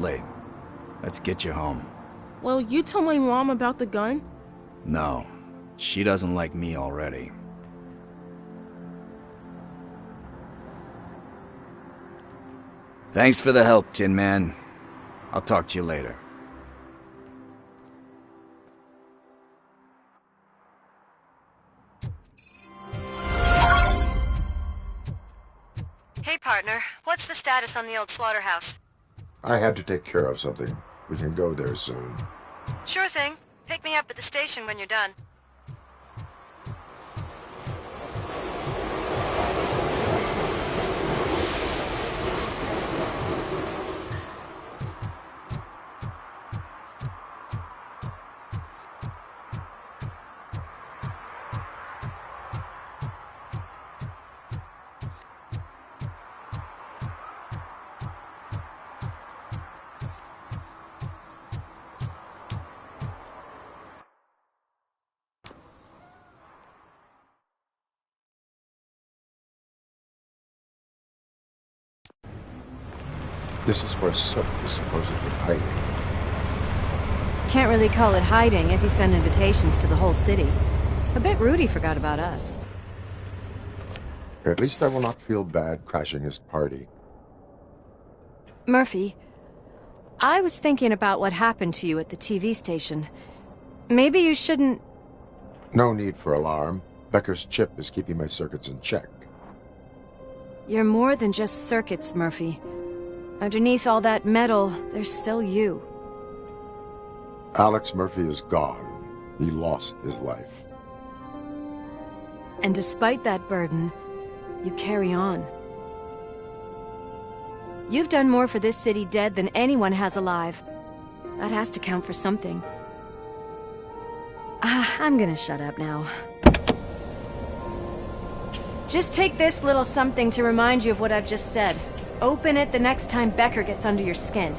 Late. Let's get you home. Well, you told my mom about the gun? No. She doesn't like me already. Thanks for the help, Tin Man. I'll talk to you later. Hey, partner. What's the status on the old slaughterhouse? I had to take care of something. We can go there soon. Sure thing. Pick me up at the station when you're done. This is where Soap is supposedly hiding. Can't really call it hiding if he sent invitations to the whole city. A bit rude he forgot about us. At least I will not feel bad crashing his party. Murphy, I was thinking about what happened to you at the TV station. Maybe you shouldn't... No need for alarm. Becker's chip is keeping my circuits in check. You're more than just circuits, Murphy. Underneath all that metal, there's still you. Alex Murphy is gone. He lost his life. And despite that burden, you carry on. You've done more for this city dead than anyone has alive. That has to count for something. I'm gonna shut up now. Just take this little something to remind you of what I've just said. Open it the next time Becker gets under your skin.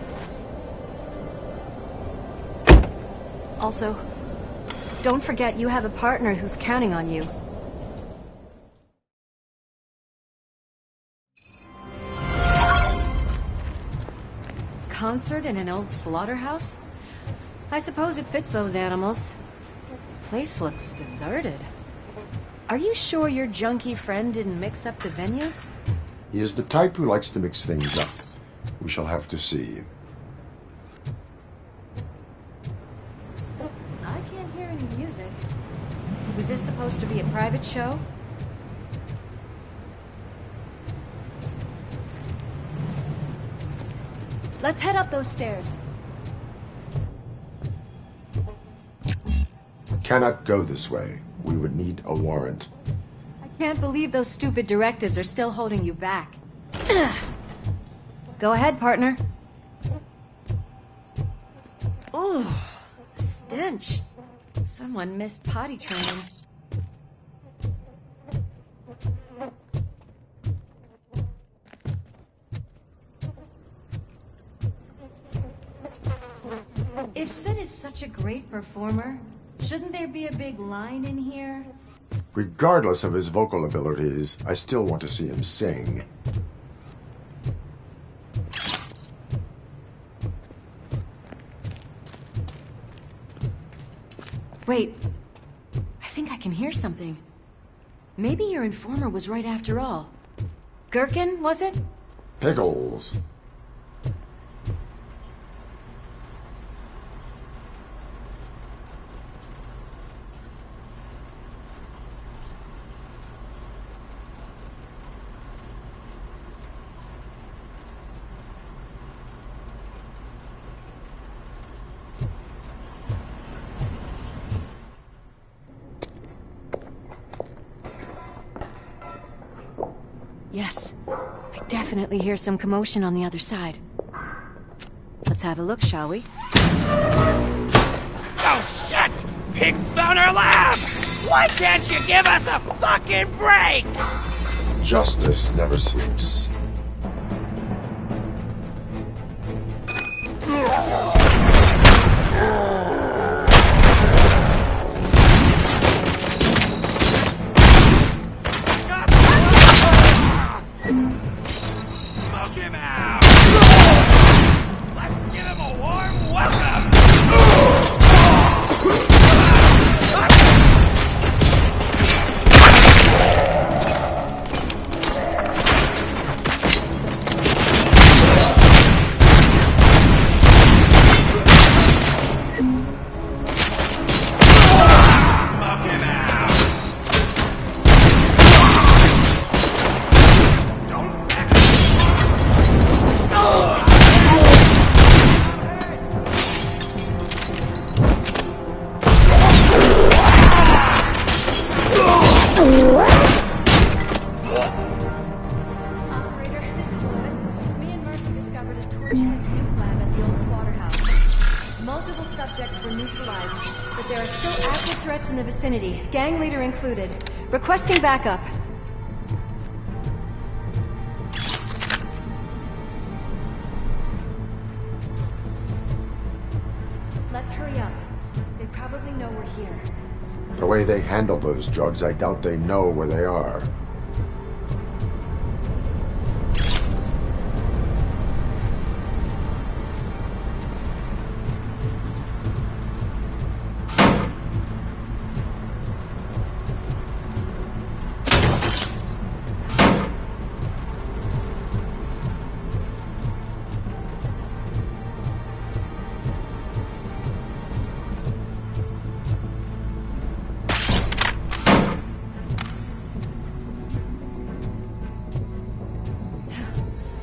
Also, don't forget you have a partner who's counting on you. Concert in an old slaughterhouse? I suppose it fits those animals. Place looks deserted. Are you sure your junkie friend didn't mix up the venues? He is the type who likes to mix things up. We shall have to see. I can't hear any music. Was this supposed to be a private show? Let's head up those stairs. We cannot go this way. We would need a warrant. I can't believe those stupid directives are still holding you back. Go ahead, partner. Oh, the stench. Someone missed potty training. If Sid is such a great performer, shouldn't there be a big line in here? Regardless of his vocal abilities, I still want to see him sing. Wait, I think I can hear something. Maybe your informer was right after all. Gherkin, was it? Pickles. Yes, I definitely hear some commotion on the other side. Let's have a look, shall we? Oh, shit! Pig Thunder Lab! Why can't you give us a fucking break? Justice never sleeps. Smoke him out! Let's get Eligible subjects were neutralized, but there are still active threats in the vicinity, gang leader included. Requesting backup. Let's hurry up. They probably know we're here. The way they handle those drugs, I doubt they know where they are.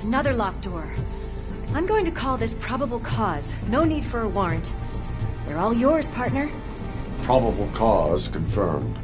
Another locked door. I'm going to call this probable cause. No need for a warrant. They're all yours, partner. Probable cause confirmed.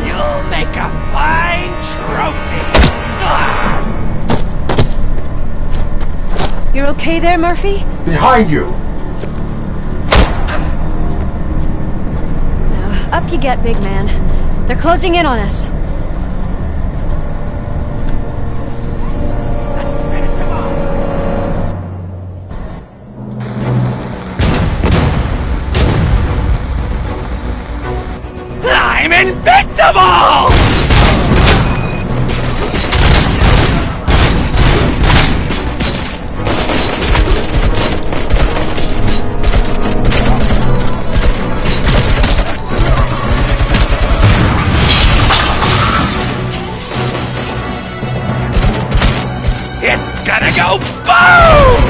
You'll make a fine trophy! You're okay there, Murphy? Behind you! Up you get, big man. They're closing in on us. I'm invincible! It's gonna go boom!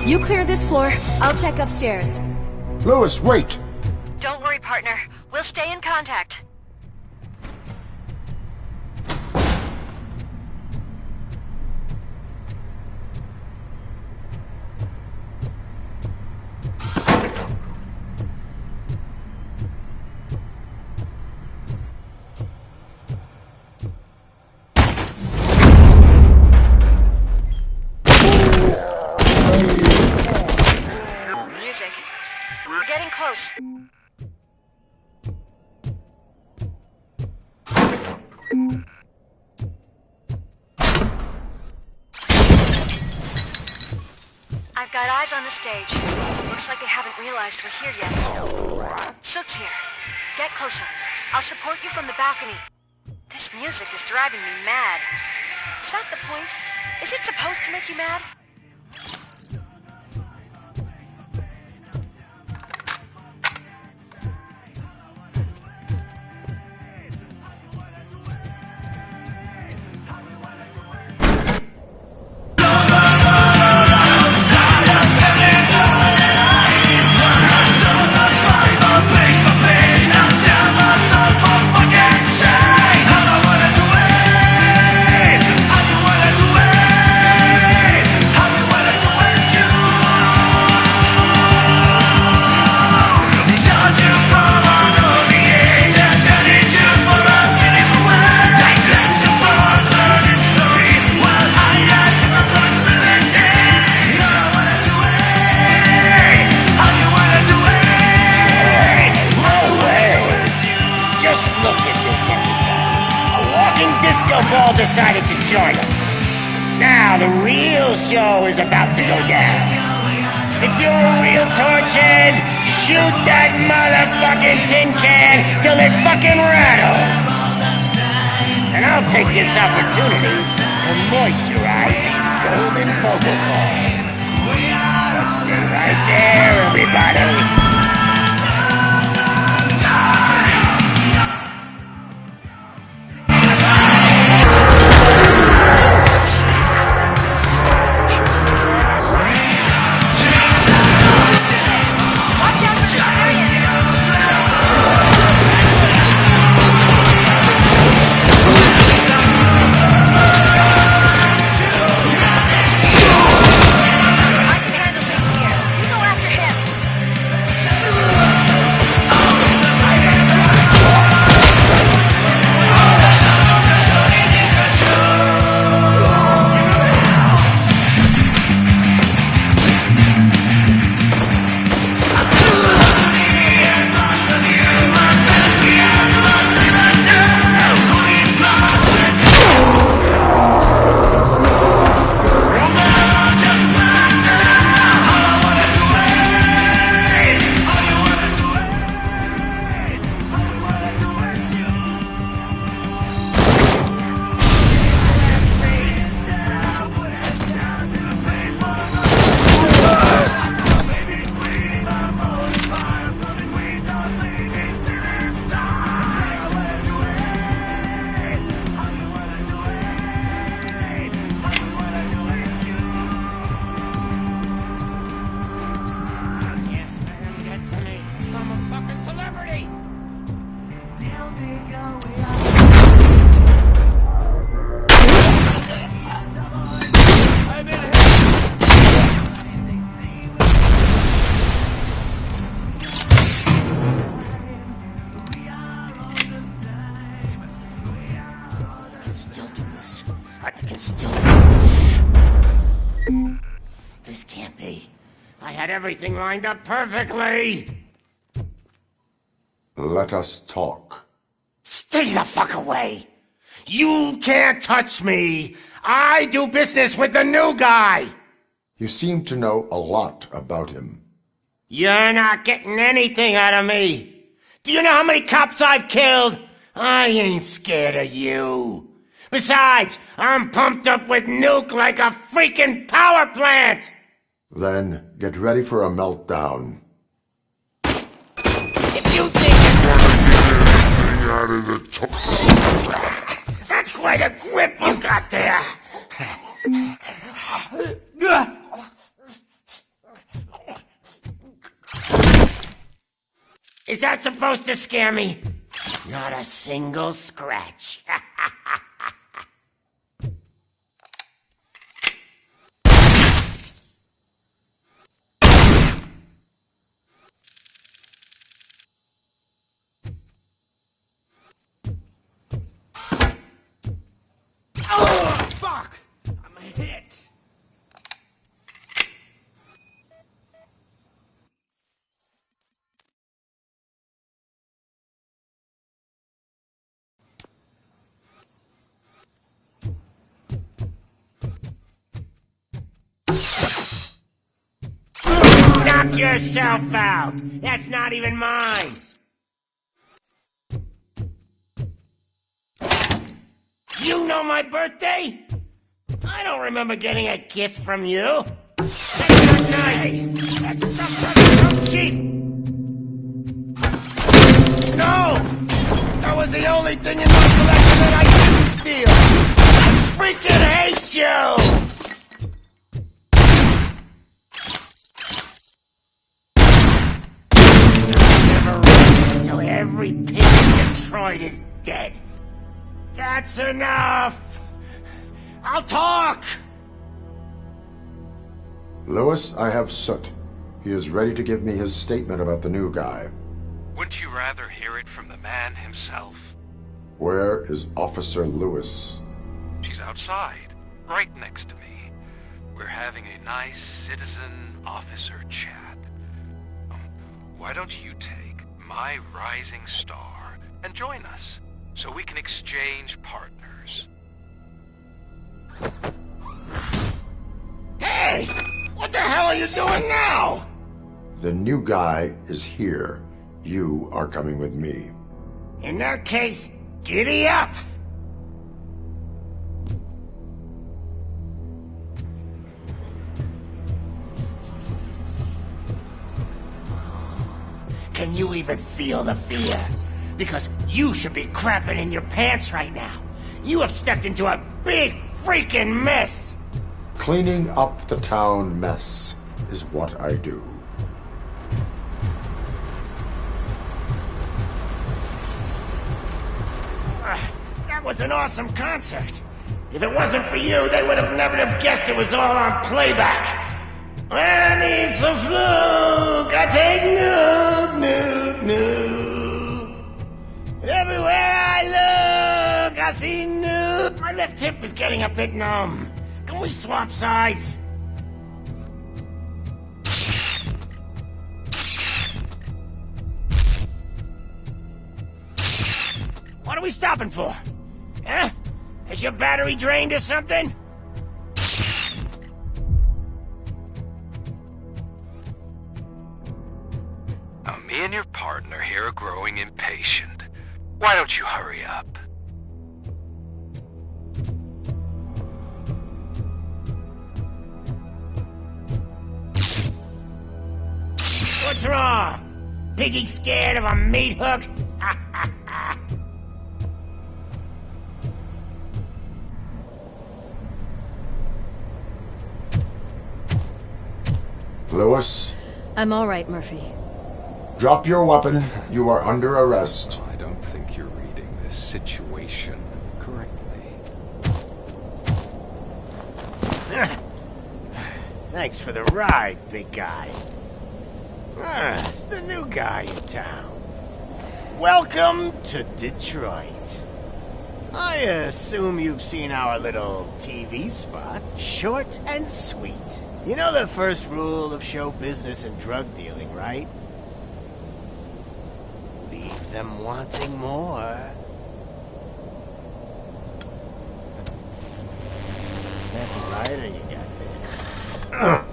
You clear this floor, I'll check upstairs. Louis, wait! Don't worry, partner. We'll stay in contact. Music. We're getting close. I've got eyes on the stage. Looks like they haven't realized we're here yet. Sook's here. Get closer. I'll support you from the balcony. This music is driving me mad. Is that the point? Is it supposed to make you mad? Ball decided to join us. Now the real show is about to go down. If you're a real torchhead, shoot that motherfucking tin can till it fucking rattles. And I'll take this opportunity to moisturize these golden vocal cords. Let's stay right there, everybody. This can't be. I had everything lined up perfectly. Let us talk. Stay the fuck away. You can't touch me. I do business with the new guy. You seem to know a lot about him. You're not getting anything out of me. Do you know how many cops I've killed? I ain't scared of you. Besides, I'm pumped up with nuke like a freaking power plant! Then get ready for a meltdown. If you think out of the that's quite a grip you got there. Is that supposed to scare me? Not a single scratch. Oh, fuck! I'm hit. Knock yourself out! That's not even mine! You know my birthday? I don't remember getting a gift from you. That's not nice! That stuff doesn't come cheap! No! That was the only thing in my collection that I didn't steal! I freaking hate you! Until every pig in Detroit is dead. That's enough! I'll talk! Lewis, I have Soot. He is ready to give me his statement about the new guy. Wouldn't you rather hear it from the man himself? Where is Officer Lewis? She's outside, right next to me. We're having a nice citizen-officer chat. Why don't you take my rising star and join us, so we can exchange partners? Hey! What the hell are you doing now? The new guy is here. You are coming with me. In that case, giddy up! Can you even feel the fear? Because you should be crapping in your pants right now. You have stepped into a big freaking mess! Cleaning up the town mess is what I do. That was an awesome concert. If it wasn't for you, they would have never have guessed it was all on playback. When I need some fluke, I take nuke. Everywhere I look, I see nuke. My left hip is getting a bit numb. Can we swap sides? What are we stopping for? Huh? Is your battery drained or something? Now, me and your partner here are growing impatient. Why don't you hurry up? What's wrong? Piggy scared of a meat hook? Lewis, I'm all right, Murphy. drop your weapon. You are under arrest. I don't think you're reading this situation correctly. Thanks for the ride, big guy. It's the new guy in town. Welcome to Detroit. I assume you've seen our little TV spot. Short and sweet. You know the first rule of show business and drug dealing, right? Leave them wanting more. That's a lighter you got there.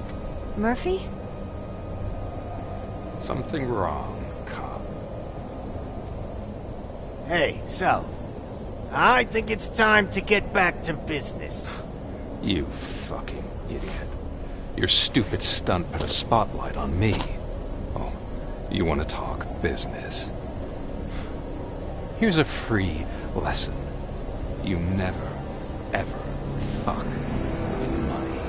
Murphy? Something wrong, cop. Hey, so, I think it's time to get back to business. You fucking idiot. Your stupid stunt put a spotlight on me. Oh, you want to talk business? Here's a free lesson. You never, ever fuck with the money.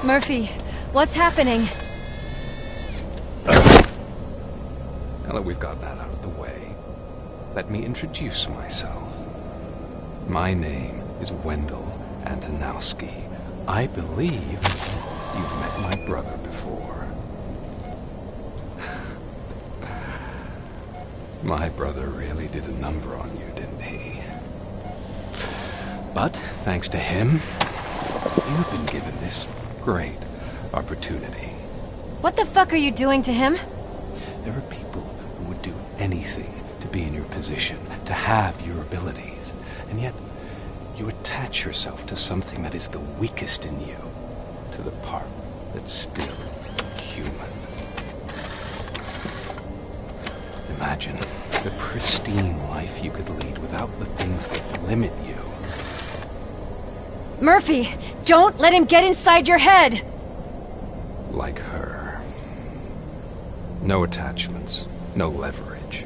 Murphy, what's happening? Now that we've got that out of the way, let me introduce myself. My name is Wendell Antonowski. I believe you've met my brother before. My brother really did a number on you, didn't he? But, thanks to him, you've been given this great opportunity. What the fuck are you doing to him? There are people who would do anything to be in your position, to have your abilities, and yet you attach yourself to something that is the weakest in you, to the part that's still human. Imagine the pristine life you could lead without the things that limit you. Murphy, don't let him get inside your head! Like her. No attachments, no leverage.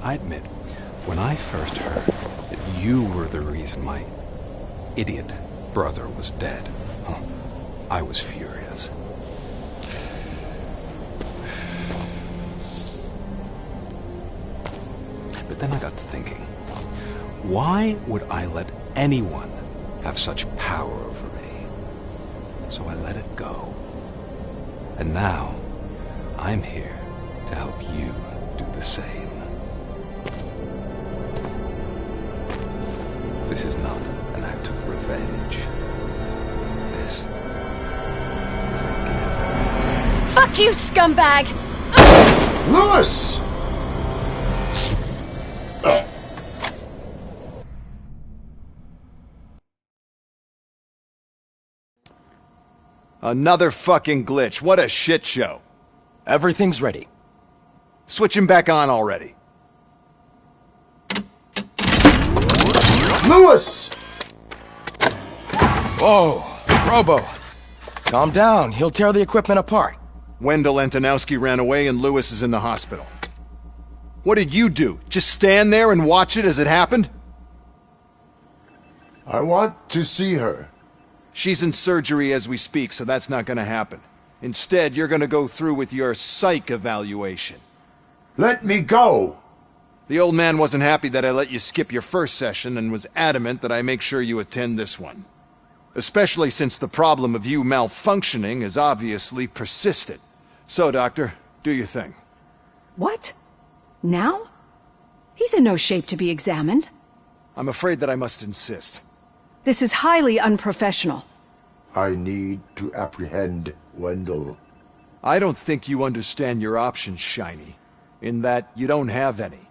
I admit, when I first heard that you were the reason my idiot brother was dead, I was furious. But then I got to thinking, why would I let anyone have such power over me? So I let it go. And now, I'm here to help you do the same. This is not an act of revenge. This is a gift. Fuck you, scumbag! Lewis! Another fucking glitch. What a shit show. Everything's ready. Switch him back on already. Lewis! Whoa, Robo. Calm down. He'll tear the equipment apart. Wendell Antonowski ran away and Lewis is in the hospital. What did you do? Just stand there and watch it as it happened? I want to see her. She's in surgery as we speak, so that's not gonna happen. Instead, you're gonna go through with your psych evaluation. Let me go! The old man wasn't happy that I let you skip your first session and was adamant that I make sure you attend this one. Especially since the problem of you malfunctioning is obviously persistent. So, Doctor, do your thing. What? Now? He's in no shape to be examined. I'm afraid that I must insist. This is highly unprofessional. I need to apprehend Wendell. I don't think you understand your options, Shiny. In that you don't have any.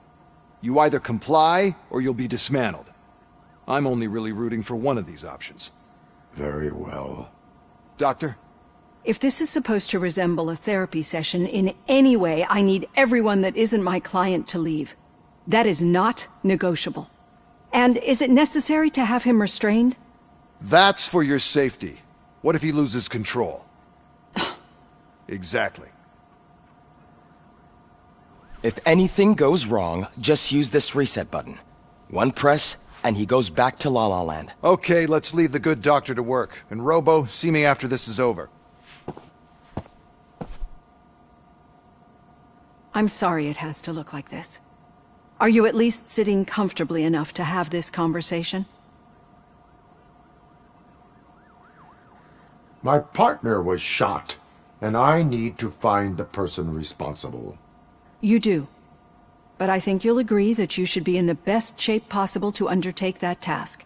You either comply, or you'll be dismantled. I'm only really rooting for one of these options. Very well. Doctor? If this is supposed to resemble a therapy session in any way, I need everyone that isn't my client to leave. That is not negotiable. And is it necessary to have him restrained? That's for your safety. What if he loses control? Exactly. If anything goes wrong, just use this reset button. One press, and he goes back to La La Land. Okay, let's leave the good doctor to work. And Robo, see me after this is over. I'm sorry it has to look like this. Are you at least sitting comfortably enough to have this conversation? My partner was shot, and I need to find the person responsible. You do. But I think you'll agree that you should be in the best shape possible to undertake that task.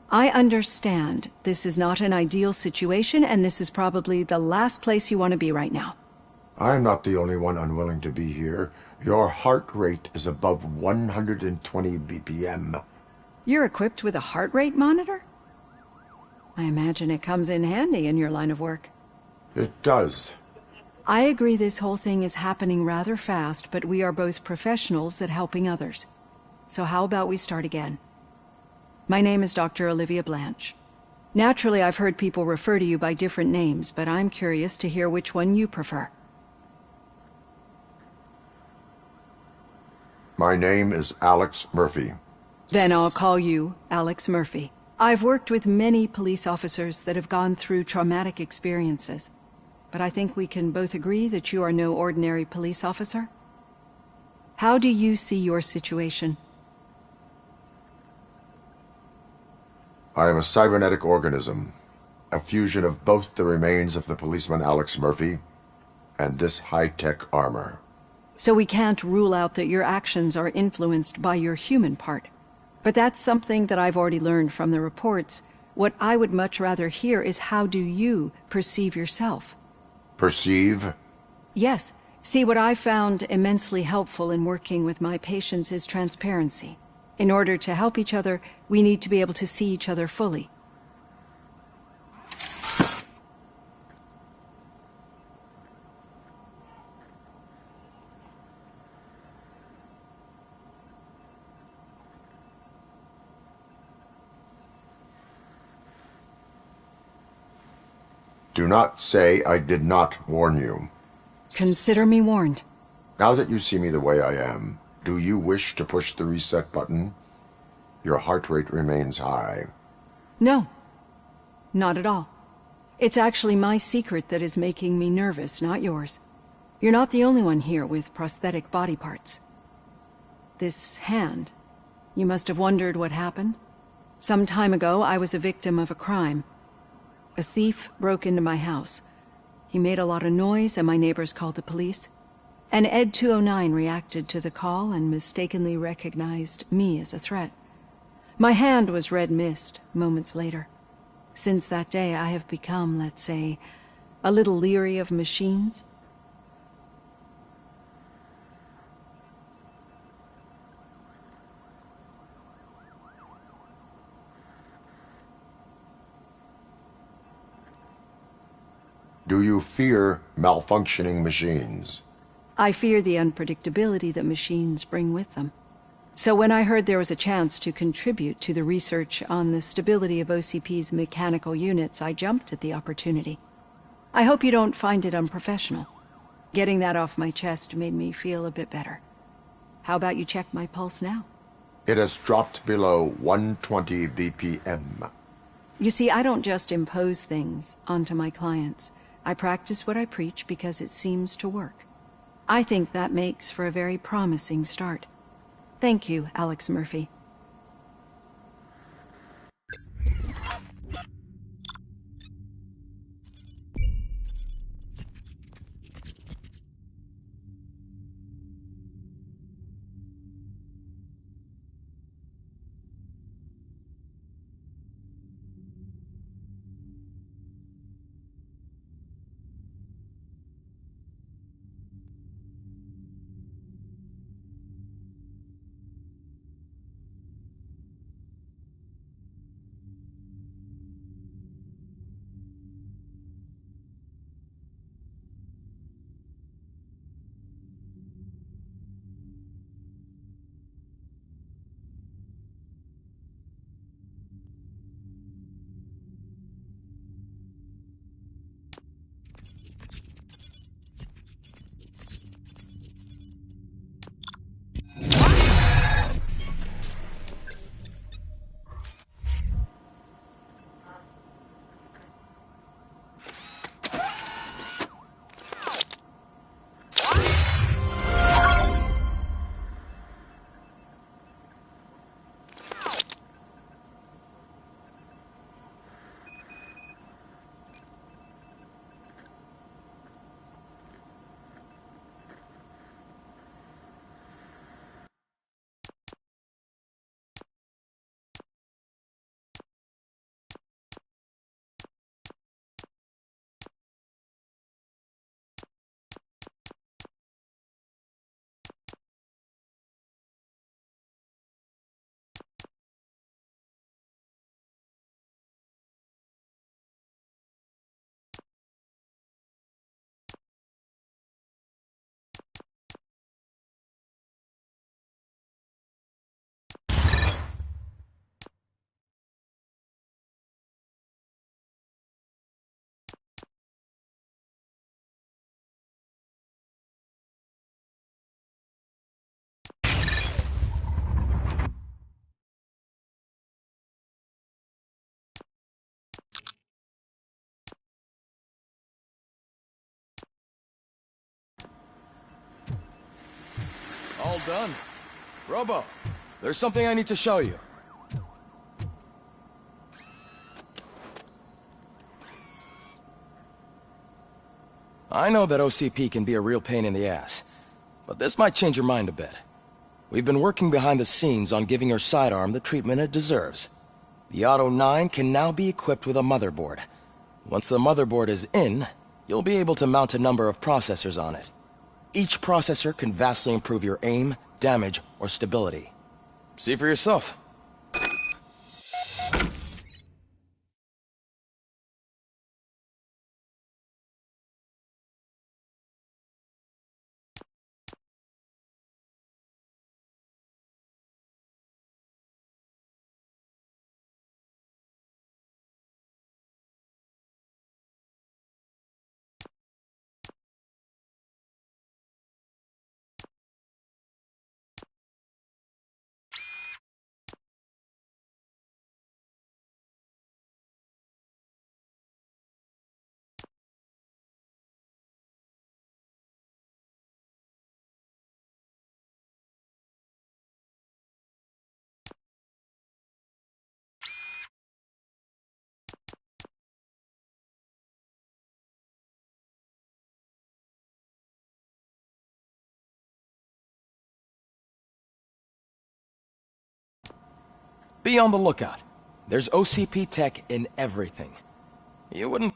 I understand this is not an ideal situation, and this is probably the last place you want to be right now. I'm not the only one unwilling to be here. Your heart rate is above 120 BPM. You're equipped with a heart rate monitor? I imagine it comes in handy in your line of work. It does. I agree this whole thing is happening rather fast, but we are both professionals at helping others. So how about we start again? My name is Dr. Olivia Blanche. Naturally, I've heard people refer to you by different names, but I'm curious to hear which one you prefer. My name is Alex Murphy. Then I'll call you Alex Murphy. I've worked with many police officers that have gone through traumatic experiences, but I think we can both agree that you are no ordinary police officer. How do you see your situation? I am a cybernetic organism, a fusion of both the remains of the policeman Alex Murphy and this high-tech armor. So we can't rule out that your actions are influenced by your human part. But that's something that I've already learned from the reports. What I would much rather hear is how do you perceive yourself? Perceive? Yes. See, what I found immensely helpful in working with my patients is transparency. In order to help each other, we need to be able to see each other fully. Do not say I did not warn you. Consider me warned. Now that you see me the way I am, do you wish to push the reset button? Your heart rate remains high. No. Not at all. It's actually my secret that is making me nervous, not yours. You're not the only one here with prosthetic body parts. This hand. You must have wondered what happened. Some time ago, I was a victim of a crime. A thief broke into my house. He made a lot of noise and my neighbors called the police. And Ed 209 reacted to the call and mistakenly recognized me as a threat. My hand was red mist moments later. Since that day, I have become, let's say, a little leery of machines. Do you fear malfunctioning machines? I fear the unpredictability that machines bring with them. So when I heard there was a chance to contribute to the research on the stability of OCP's mechanical units, I jumped at the opportunity. I hope you don't find it unprofessional. Getting that off my chest made me feel a bit better. How about you check my pulse now? It has dropped below 120 BPM. You see, I don't just impose things onto my clients. I practice what I preach because it seems to work. I think that makes for a very promising start. Thank you, Alex Murphy. All done. Robo, there's something I need to show you. I know that OCP can be a real pain in the ass, but this might change your mind a bit. We've been working behind the scenes on giving your sidearm the treatment it deserves. The Auto 9 can now be equipped with a motherboard. Once the motherboard is in, you'll be able to mount a number of processors on it. Each processor can vastly improve your aim, damage, or stability. See for yourself. Be on the lookout. There's OCP tech in everything. You wouldn't...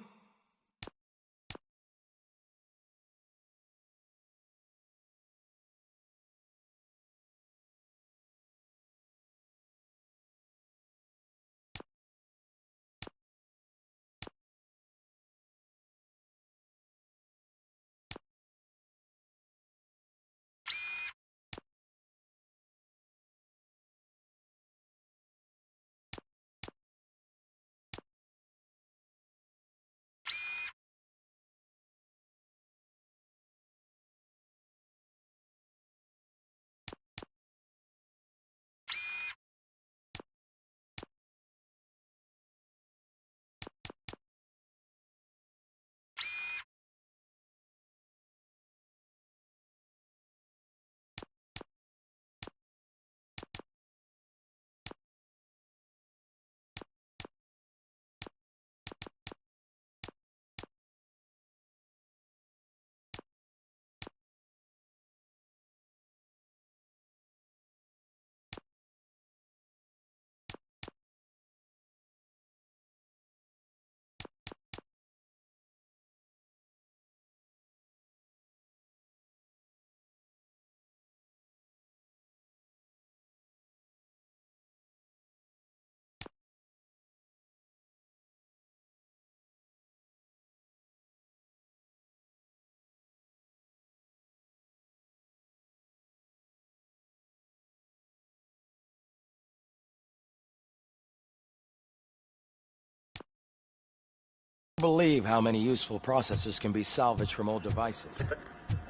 believe how many useful processors can be salvaged from old devices.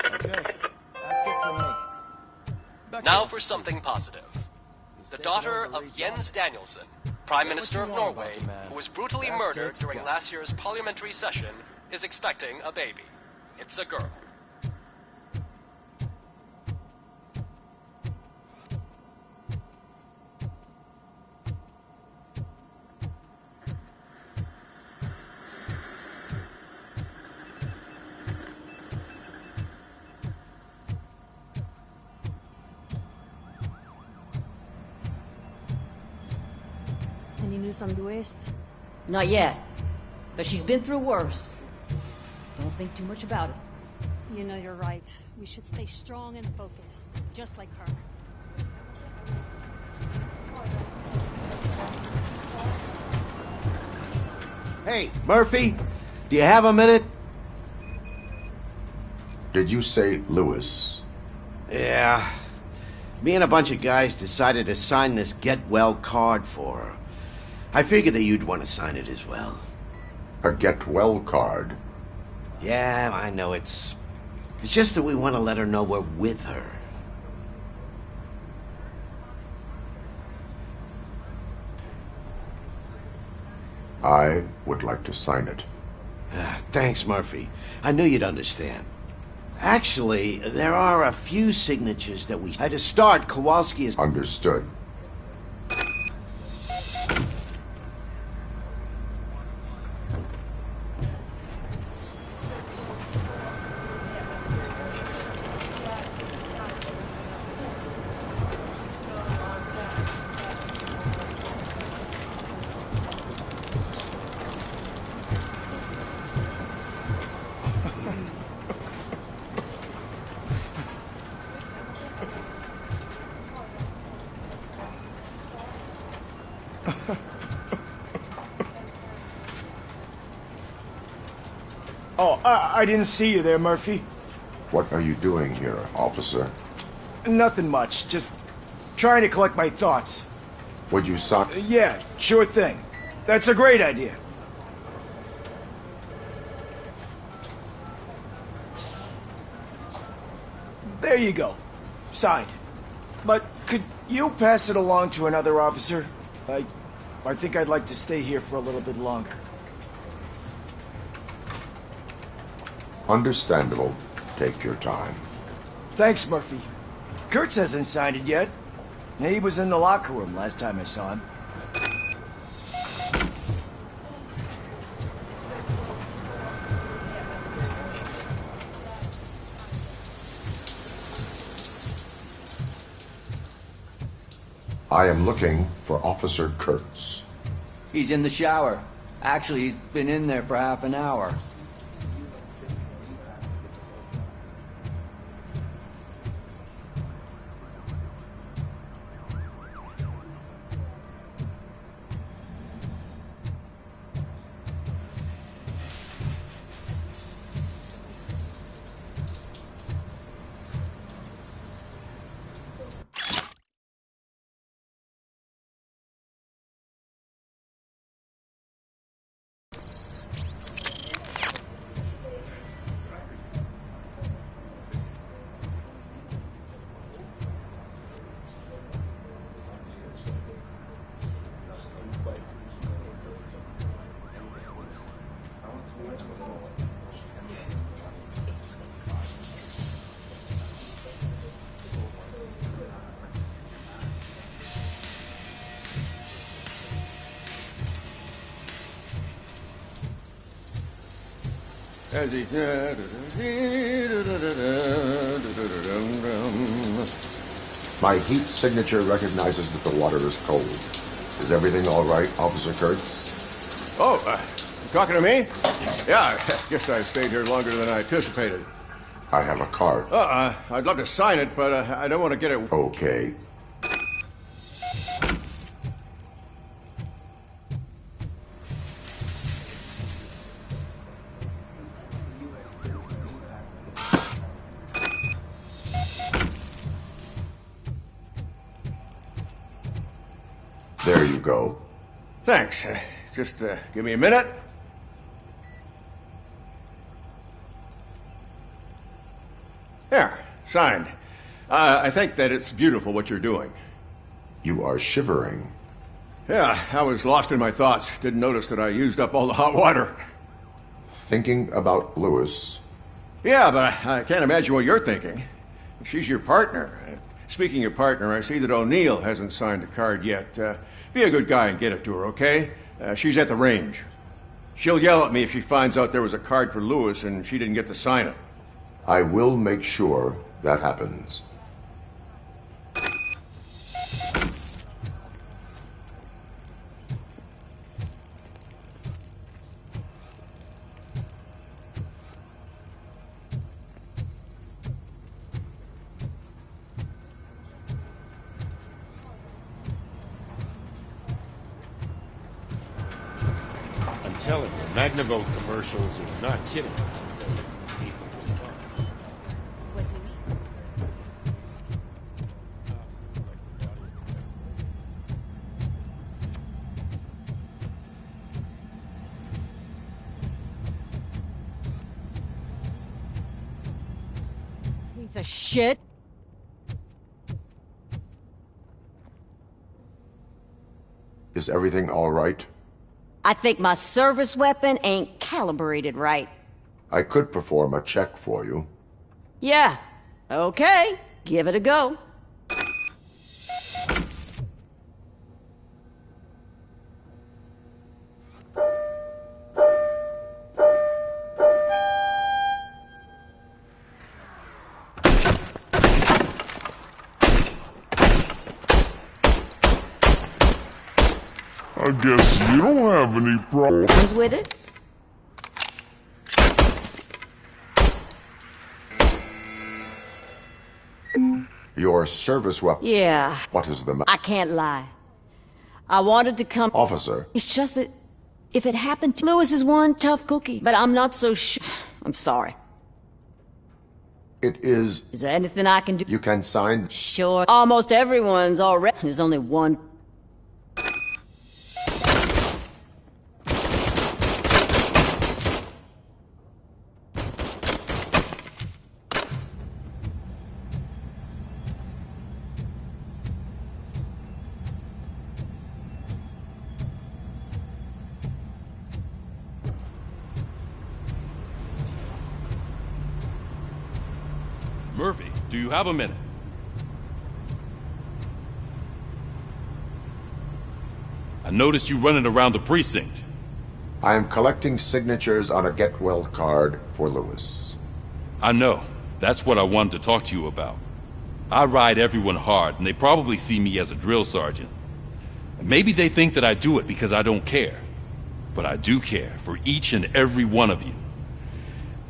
Okay, that's it from me. Now for something positive. The daughter of Jens Danielson, Prime Minister of Norway, who was brutally murdered during last year's parliamentary session, is expecting a baby. It's a girl. Any news on Luis? Not yet, but she's been through worse. Don't think too much about it. You know you're right. We should stay strong and focused, just like her. Hey, Murphy, do you have a minute? Did you say Lewis? Yeah. Me and a bunch of guys decided to sign this get well card for her. I figured that you'd want to sign it as well. A get well card? Yeah, I know it's just that we want to let her know we're with her. I would like to sign it. Thanks, Murphy. I knew you'd understand. Actually, there are a few signatures that we had to start. Kowalski is... Understood. Oh, I didn't see you there, Murphy. What are you doing here, officer? Nothing much, just trying to collect my thoughts. Would you sign? Yeah, sure thing. That's a great idea. There you go. Signed. But could you pass it along to another officer? I think I'd like to stay here for a little bit longer. Understandable. Take your time. Thanks, Murphy. Kurtz hasn't signed it yet. He was in the locker room last time I saw him. I am looking for Officer Kurtz. He's in the shower. Actually, he's been in there for half an hour. My heat signature recognizes that the water is cold. Is everything all right, Officer Kurtz? Oh, talking to me? Yeah, I guess I stayed here longer than I anticipated. I have a card. I'd love to sign it, but I don't want to get it... Okay. There you go. Thanks. Just give me a minute. There, signed. I think that it's beautiful what you're doing. You are shivering. Yeah, I was lost in my thoughts. Didn't notice that I used up all the hot water. Thinking about Lewis. Yeah, but I can't imagine what you're thinking. She's your partner. Speaking of partner, I see that O'Neill hasn't signed the card yet. Be a good guy and get it to her, okay? She's at the range. She'll yell at me if she finds out there was a card for Lewis and she didn't get to sign it. I will make sure that happens. I'm telling you, Magnavolt commercials are not kidding when they say lethal response. What do you mean? Piece of shit. Is everything all right? I think my service weapon ain't calibrated right. I could perform a check for you. Yeah. Okay. Give it a go. I guess you don't have any problems with it? Your service weapon. Yeah. What is the matter? I can't lie. I wanted to come... Officer. It's just that if it happened to... Lewis is one tough cookie, but I'm not so sure. I'm sorry. It is... Is there anything I can do? You can sign... Sure. Almost everyone's already... There's only one... Murphy, do you have a minute? I noticed you running around the precinct. I am collecting signatures on a get well card for Lewis. I know. That's what I wanted to talk to you about. I ride everyone hard, and they probably see me as a drill sergeant. Maybe they think that I do it because I don't care. But I do care for each and every one of you.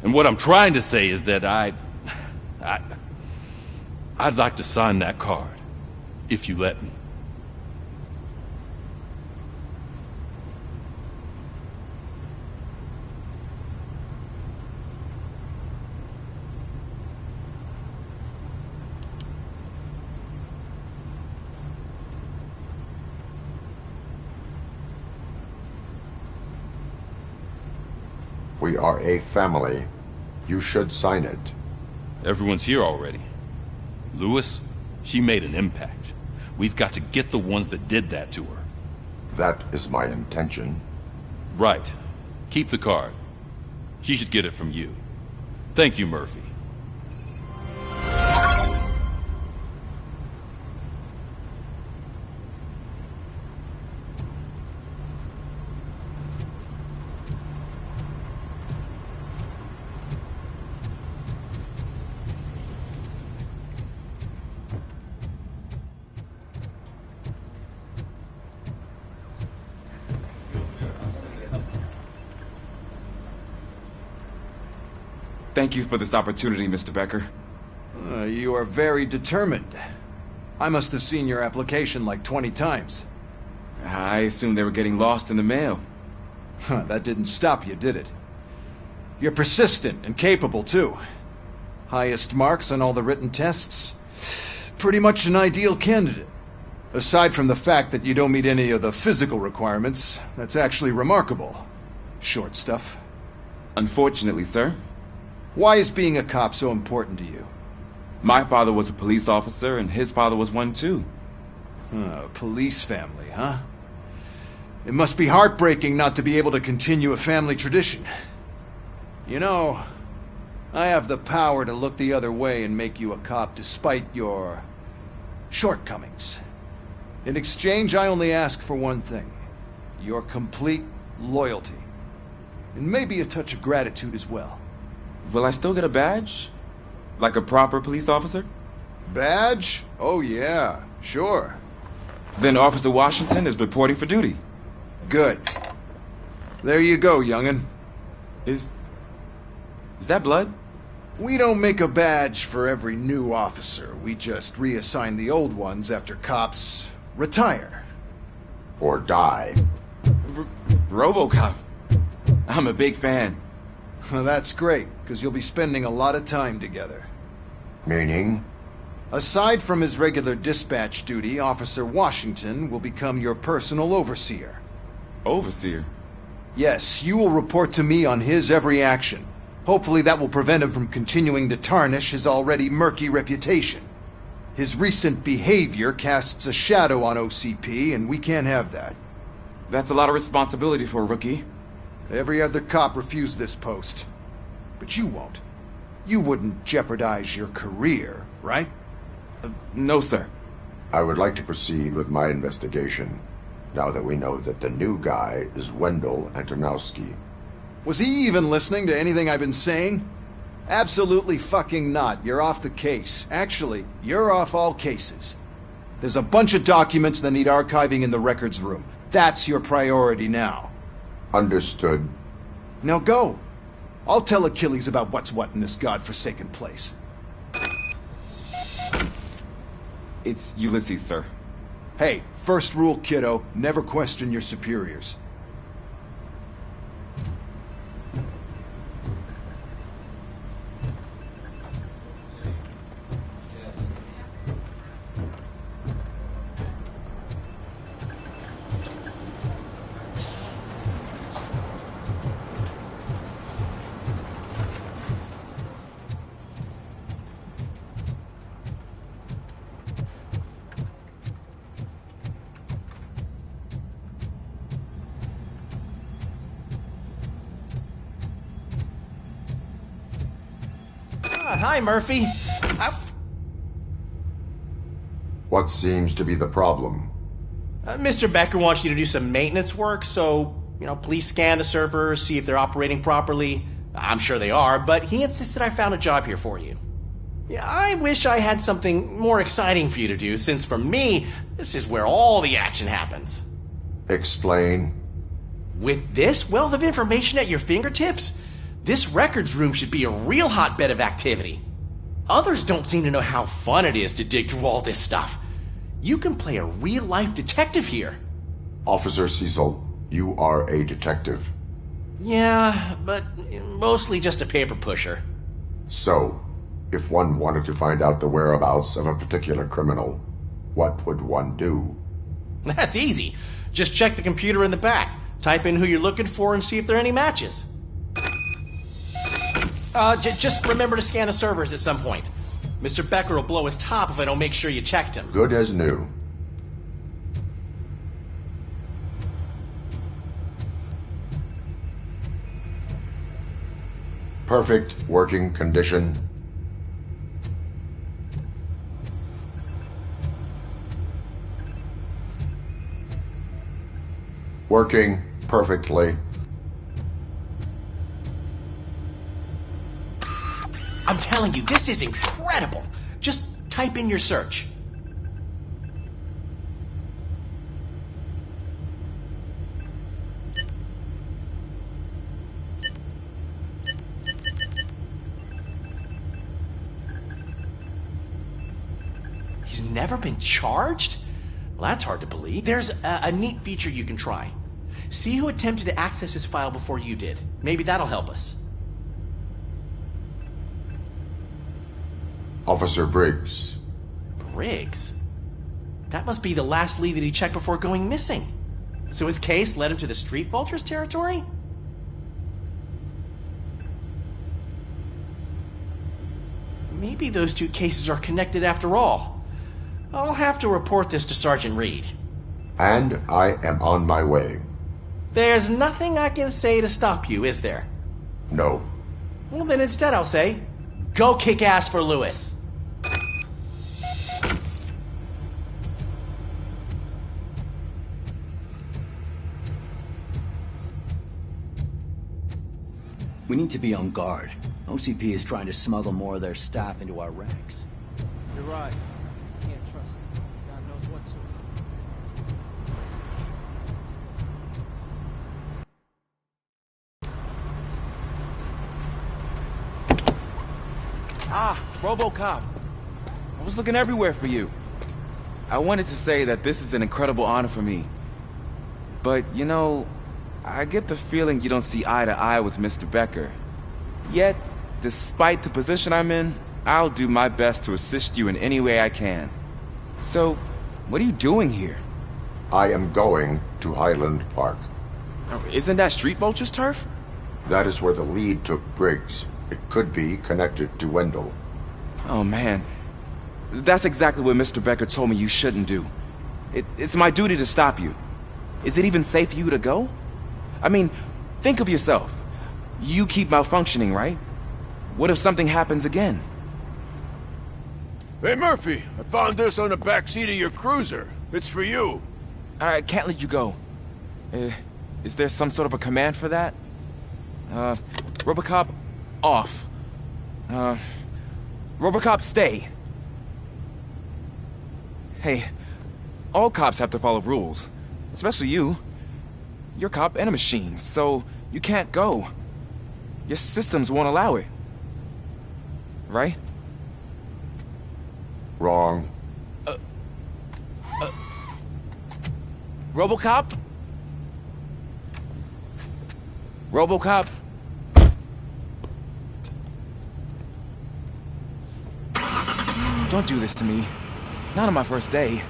And what I'm trying to say is that I'd like to sign that card, if you let me. We are a family. You should sign it. Everyone's here already. Lewis, she made an impact. We've got to get the ones that did that to her. That is my intention. Right. Keep the card. She should get it from you. Thank you, Murphy. Thank you for this opportunity, Mr. Becker. You are very determined. I must have seen your application like 20 times. I assumed they were getting lost in the mail. That didn't stop you, did it? You're persistent and capable, too. Highest marks on all the written tests. Pretty much an ideal candidate. Aside from the fact that you don't meet any of the physical requirements, that's actually remarkable. Short stuff. Unfortunately, sir. Why is being a cop so important to you? My father was a police officer, and his father was one too. Police family, huh? It must be heartbreaking not to be able to continue a family tradition. You know, I have the power to look the other way and make you a cop despite your shortcomings. In exchange, I only ask for one thing. Your complete loyalty. And maybe a touch of gratitude as well. Will I still get a badge? Like a proper police officer? Badge? Oh yeah, sure. Then Officer Washington is reporting for duty. Good. There you go, young'un. Is that blood? We don't make a badge for every new officer. We just reassign the old ones after cops retire. Or die. Robocop. I'm a big fan. Well, that's great, because you'll be spending a lot of time together. Meaning? Aside from his regular dispatch duty, Officer Washington will become your personal overseer. Overseer? Yes, you will report to me on his every action. Hopefully that will prevent him from continuing to tarnish his already murky reputation. His recent behavior casts a shadow on OCP, and we can't have that. That's a lot of responsibility for a rookie. Every other cop refused this post. But you won't. You wouldn't jeopardize your career, right? No, sir. I would like to proceed with my investigation, now that we know that the new guy is Wendell Antonowski. Was he even listening to anything I've been saying? Absolutely fucking not. You're off the case. Actually, you're off all cases. There's a bunch of documents that need archiving in the records room. That's your priority now. Understood. Now go. I'll tell Achilles about what's what in this godforsaken place. It's Ulysses, sir. Hey, first rule, kiddo, never question your superiors. Hi, Murphy. What seems to be the problem? Mr. Becker wants you to do some maintenance work, so, please scan the servers, see if they're operating properly. I'm sure they are, but he insisted I found a job here for you. Yeah, I wish I had something more exciting for you to do, since for me, this is where all the action happens. Explain. With this wealth of information at your fingertips, this records room should be a real hotbed of activity. Others don't seem to know how fun it is to dig through all this stuff. You can play a real-life detective here. Officer Cecil, you are a detective. Yeah, but mostly just a paper pusher. So, if one wanted to find out the whereabouts of a particular criminal, what would one do? That's easy. Just check the computer in the back, type in who you're looking for, and see if there are any matches. Just remember to scan the servers at some point. Mr. Becker will blow his top if I don't make sure you checked him. Good as new. Perfect working condition. Working perfectly. I'm telling you, this is incredible. Just type in your search. He's never been charged? Well, that's hard to believe. There's a neat feature you can try. See who attempted to access his file before you did. Maybe that'll help us. Officer Briggs. Briggs? That must be the last lead that he checked before going missing. So his case led him to the Street Vultures territory? Maybe those two cases are connected after all. I'll have to report this to Sergeant Reed. And I am on my way. There's nothing I can say to stop you, is there? No. Well, then instead I'll say, go kick ass for Lewis. We need to be on guard. OCP is trying to smuggle more of their staff into our ranks. You're right. Can't trust them. God knows what sort of... Robocop. I was looking everywhere for you. I wanted to say that this is an incredible honor for me. But, I get the feeling you don't see eye to eye with Mr. Becker. Yet, despite the position I'm in, I'll do my best to assist you in any way I can. So, what are you doing here? I am going to Highland Park. Isn't that Street Vulture's turf? That is where the lead took Briggs. It could be connected to Wendell. Oh, man. That's exactly what Mr. Becker told me you shouldn't do. It's my duty to stop you. Is it even safe for you to go? I mean, think of yourself. You keep malfunctioning, right? What if something happens again? Hey, Murphy, I found this on the back seat of your cruiser. It's for you. I can't let you go. Is there some sort of a command for that? Robocop, off. Robocop, stay. Hey, all cops have to follow rules. Especially you. You're a cop and a machine, so you can't go. Your systems won't allow it. Right? Wrong. Robocop? Robocop? Don't do this to me. Not on my first day.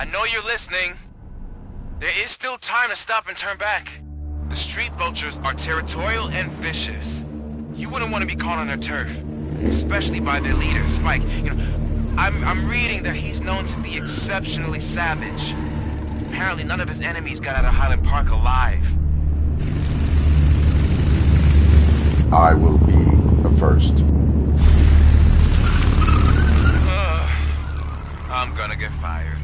I know you're listening. There is still time to stop and turn back. The street vultures are territorial and vicious. You wouldn't want to be caught on their turf, especially by their leader, Spike. You know, I'm reading that he's known to be exceptionally savage. Apparently none of his enemies got out of Highland Park alive. I will be the first. I'm gonna get fired.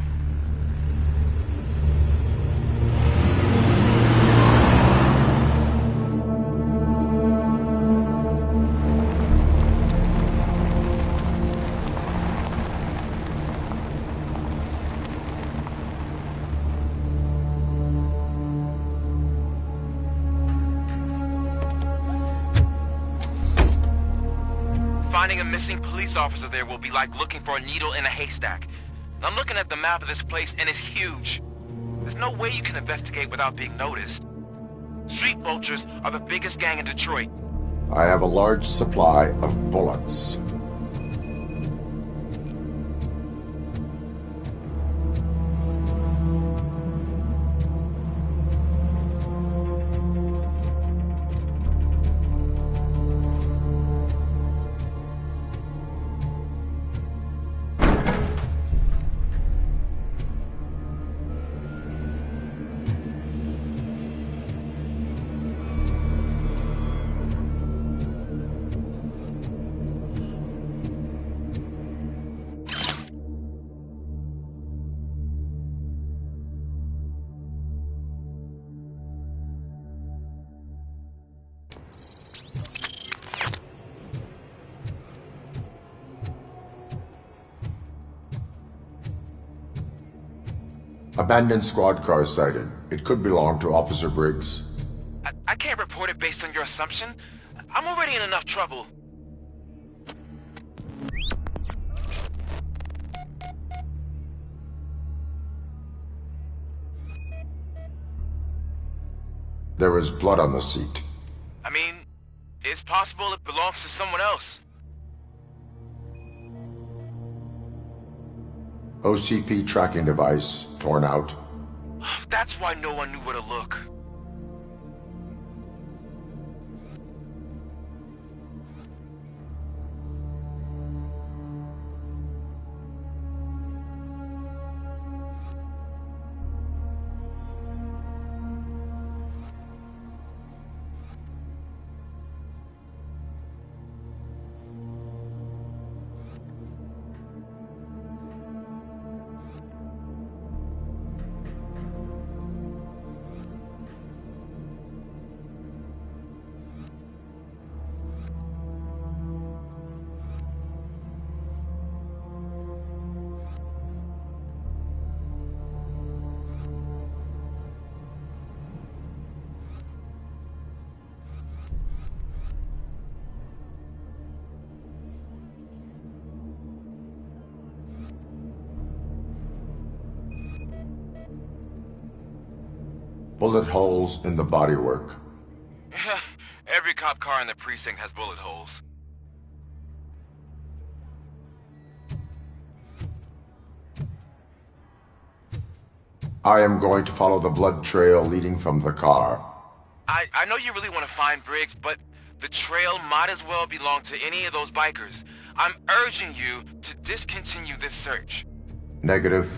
Finding a missing police officer there will be like looking for a needle in a haystack. I'm looking at the map of this place and it's huge. There's no way you can investigate without being noticed. Street vultures are the biggest gang in Detroit. I have a large supply of bullets. Abandoned squad car sighted. It could belong to Officer Briggs. I can't report it based on your assumption. I'm already in enough trouble. There is blood on the seat. I mean, it's possible it belongs to someone else. OCP tracking device torn out. That's why no one knew where to look. Bullet holes in the bodywork. Every cop car in the precinct has bullet holes. I am going to follow the blood trail leading from the car. I know you really want to find Briggs, but the trail might as well belong to any of those bikers. I'm urging you to discontinue this search. Negative.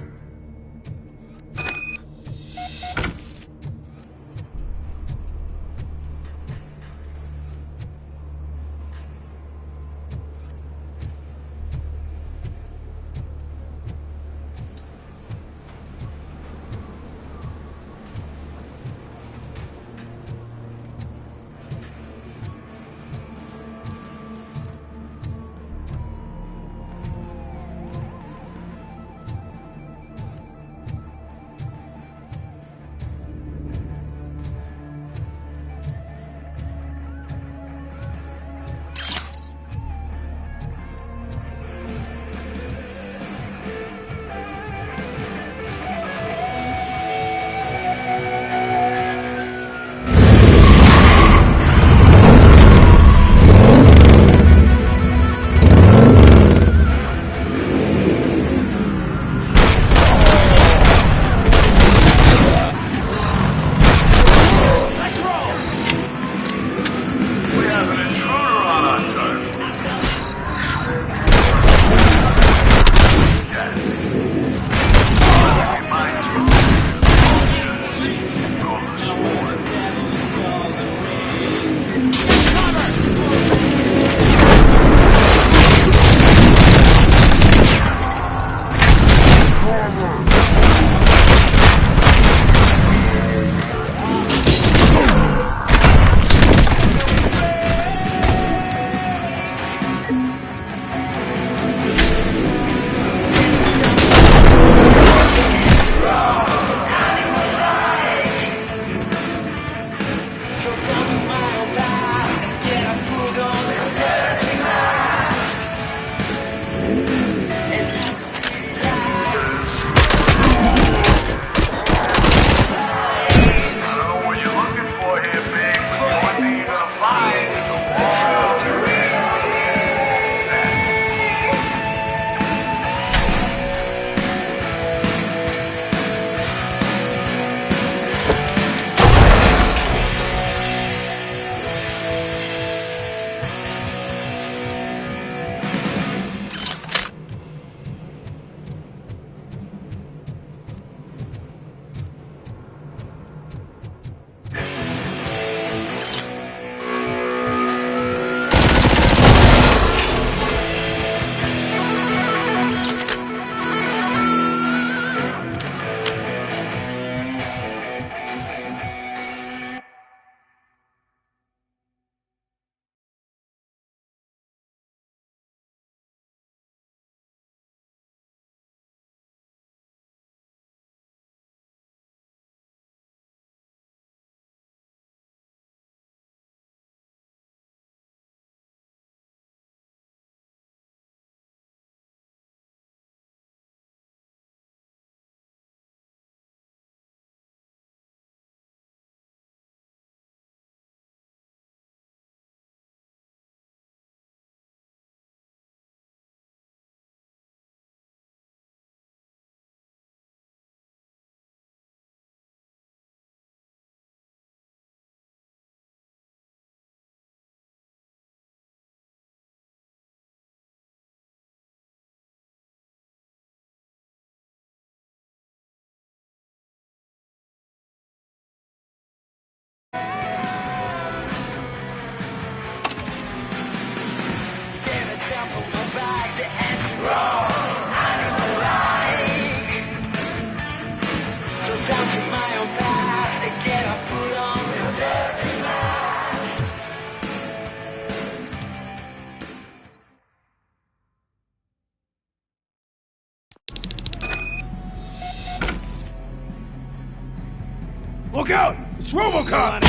Look out! It's Robocop!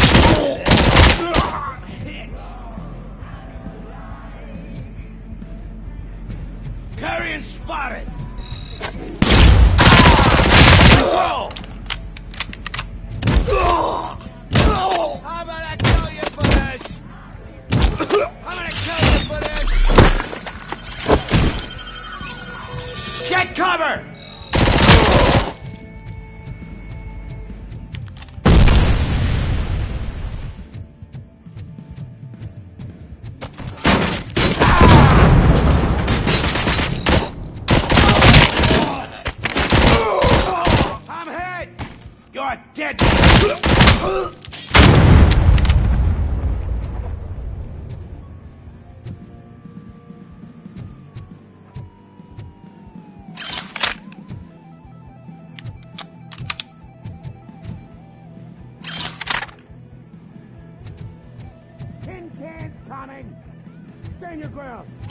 Carrion spotted! Control! How about I kill you for this? I'm gonna kill you for this! Get cover! Stand your ground.